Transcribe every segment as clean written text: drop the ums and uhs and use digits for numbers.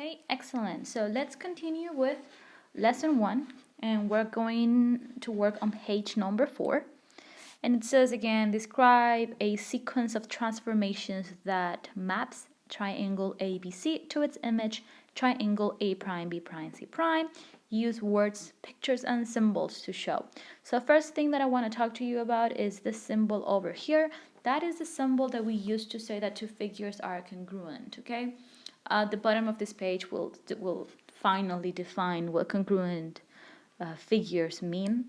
Okay, excellent. So let's continue with lesson 1, and we're going to work on page number 4. And it says again, describe a sequence of transformations that maps triangle ABC to its image, triangle A prime, B prime, C prime. Use words, pictures, and symbols to show. So first thing that I want to talk to you about is this symbol over here. That is the symbol that we use to say that two figures are congruent, okay? At the bottom of this page will finally define what congruent figures mean.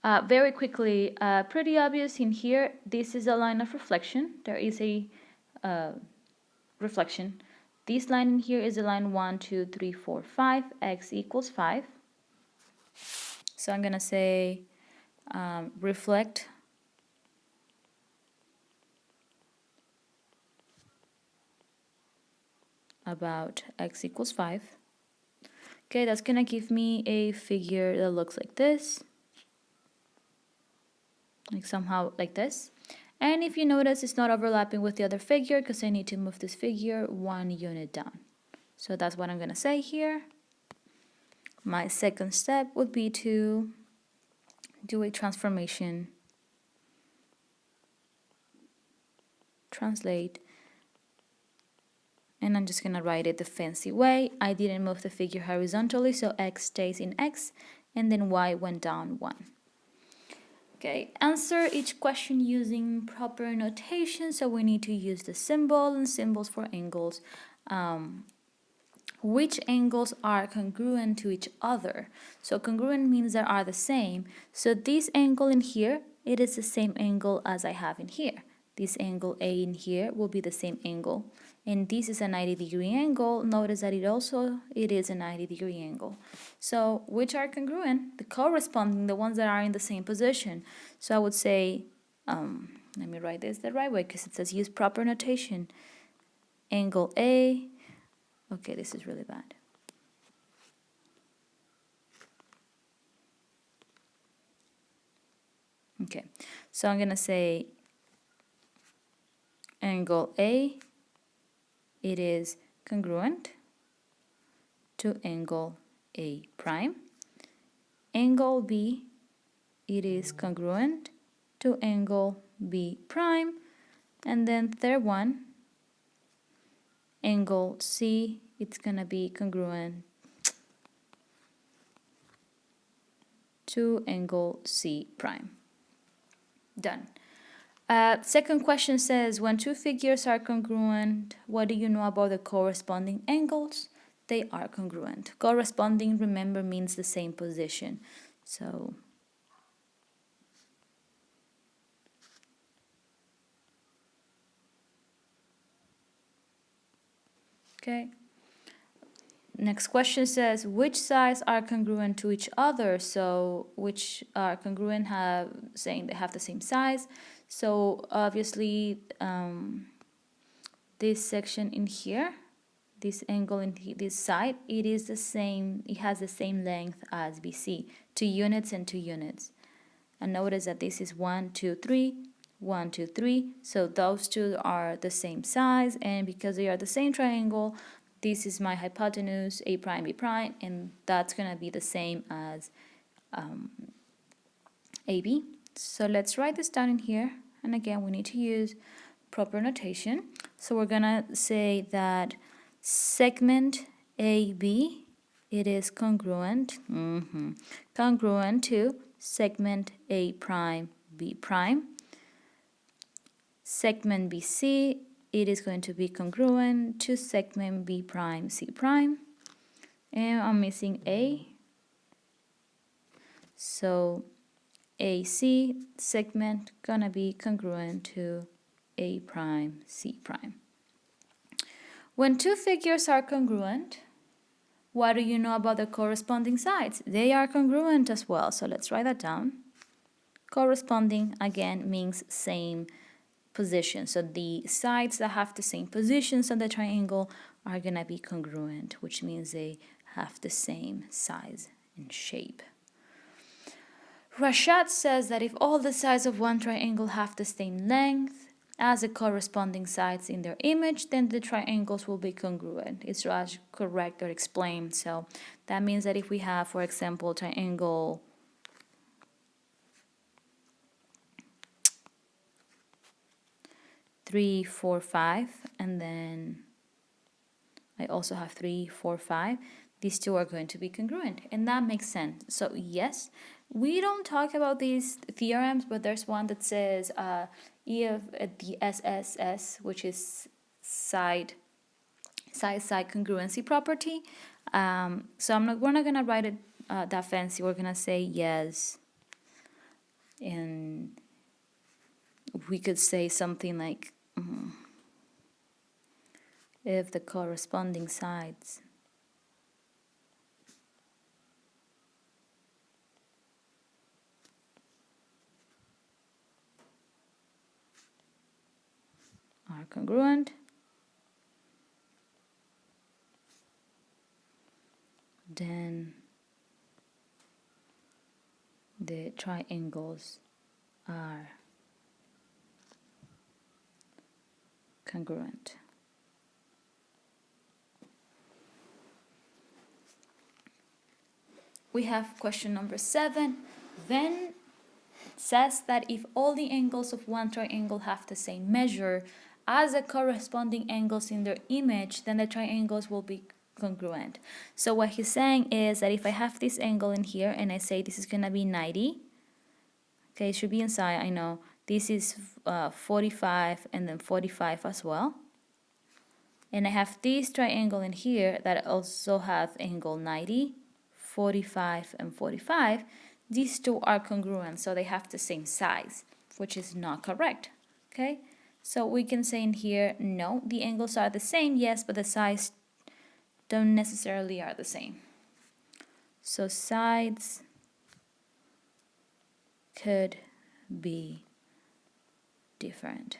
Very quickly, pretty obvious in here, this is a line of reflection. There is a reflection. This line in here is a line 1, 2, 3, 4, 5, x equals 5. So I'm going to say reflect about x equals 5. Okay, that's going to give me a figure that looks like this. Like somehow like this. And if you notice, it's not overlapping with the other figure because I need to move this figure 1 unit down. So that's what I'm going to say here. My second step would be to do a transformation. Translate. And I'm just going to write it the fancy way. I didn't move the figure horizontally, so x stays in x, and then y went down 1. Okay, answer each question using proper notation. So we need to use the symbol and symbols for angles. Which angles are congruent to each other? So congruent means they are the same. So this angle in here, it is the same angle as I have in here. This angle A in here will be the same angle. And this is a 90-degree angle. Notice that it is a 90-degree angle. So which are congruent? The corresponding, the ones that are in the same position. So I would say, let me write this the right way because it says use proper notation. Angle A, okay, this is really bad. Okay, so I'm going to say angle A, it is congruent to angle A prime. Angle B, it is congruent to angle B prime. And then third one, angle C, it's going to be congruent to angle C prime. Done. Second question says, when two figures are congruent, what do you know about the corresponding angles? They are congruent. Corresponding, remember, means the same position. So, okay. Next question says, which sides are congruent to each other? So, which are congruent saying they have the same size. So, obviously, this section in here, this angle in this side, it is the same, it has the same length as BC, 2 units and 2 units. And notice that this is 1, 2, 3, 1, 2, 3. So those two are the same size, and because they are the same triangle, this is my hypotenuse, A prime, B prime, and that's going to be the same as AB. So let's write this down in here. And again, we need to use proper notation. So we're going to say that segment AB, it is congruent, congruent to segment A prime, B prime. Segment BC, it is going to be congruent to segment B prime, C prime. And I'm missing A. So AC segment gonna be congruent to A prime, C prime. When two figures are congruent, what do you know about the corresponding sides? They are congruent as well, so let's write that down. Corresponding, again, means same position. So the sides that have the same positions on the triangle are going to be congruent, which means they have the same size and shape. Rashad says that if all the sides of one triangle have the same length, as the corresponding sides in their image, then the triangles will be congruent. It's just correct or explained. So that means that if we have, for example, triangle 3, 4, 5, and then I also have 3, 4, 5, these two are going to be congruent, and that makes sense. So yes, we don't talk about these theorems, but there's one that says if the SSS, which is side congruency property. So we're not gonna write it that fancy. We're gonna say yes, and we could say something like if the corresponding sides are congruent, then the triangles are congruent. We have question number 7. Then says that if all the angles of one triangle have the same measure as the corresponding angles in their image, then the triangles will be congruent. So what he's saying is that if I have this angle in here and I say this is gonna be 90, okay, it should be inside, I know. This is 45 and then 45 as well. And I have this triangle in here that also have angle 90, 45, and 45. These two are congruent, so they have the same size, which is not correct, okay? So we can say in here, no, the angles are the same, yes, but the size don't necessarily are the same. So sides could be different.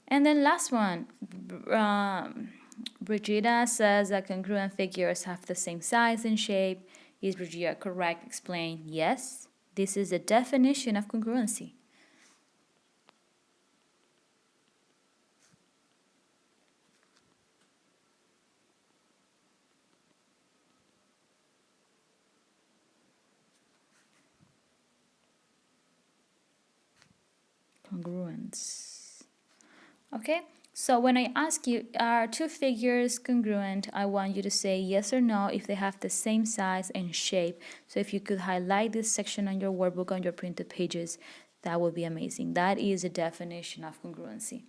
And then last one, Brigida says that congruent figures have the same size and shape. Is Brigida correct? Explain. Yes, this is the definition of congruency. Congruence. Okay, so when I ask you, are two figures congruent, I want you to say yes or no if they have the same size and shape. So if you could highlight this section on your workbook on your printed pages, that would be amazing. That is a definition of congruency.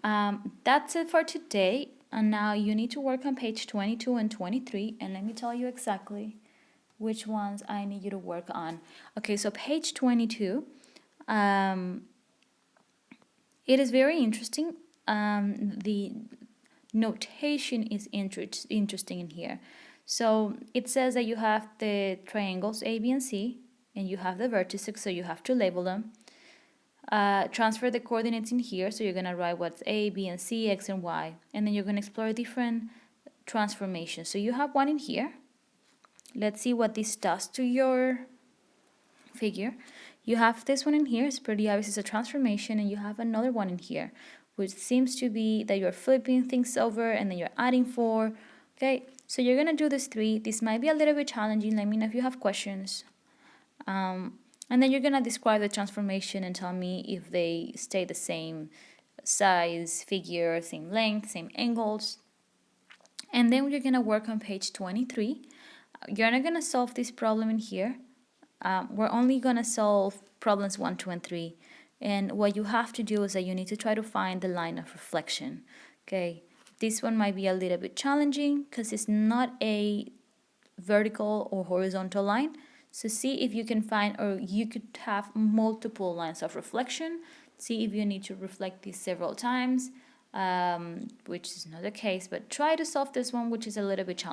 That's it for today. And now you need to work on page 22 and 23. And let me tell you exactly which ones I need you to work on. Okay, so page 22. It is very interesting. The notation is interesting in here. So it says that you have the triangles A, B, and C, and you have the vertices, so you have to label them. Transfer the coordinates in here, so you're going to write what's A, B, and C, X, and Y, and then you're going to explore different transformations. So you have one in here. Let's see what this does to your figure. You have this one in here, it's pretty obvious, it's a transformation, and you have another one in here, which seems to be that you're flipping things over and then you're adding 4. Okay, so you're gonna do this 3. This might be a little bit challenging, let me know if you have questions. And then you're gonna describe the transformation and tell me if they stay the same size, figure, same length, same angles. And then you're gonna work on page 23. You're not gonna solve this problem in here. We're only going to solve problems 1, 2, and 3. And what you have to do is that you need to try to find the line of reflection. Okay, this one might be a little bit challenging because it's not a vertical or horizontal line. So see if you can find, or you could have multiple lines of reflection. See if you need to reflect these several times, which is not the case. But try to solve this one, which is a little bit challenging.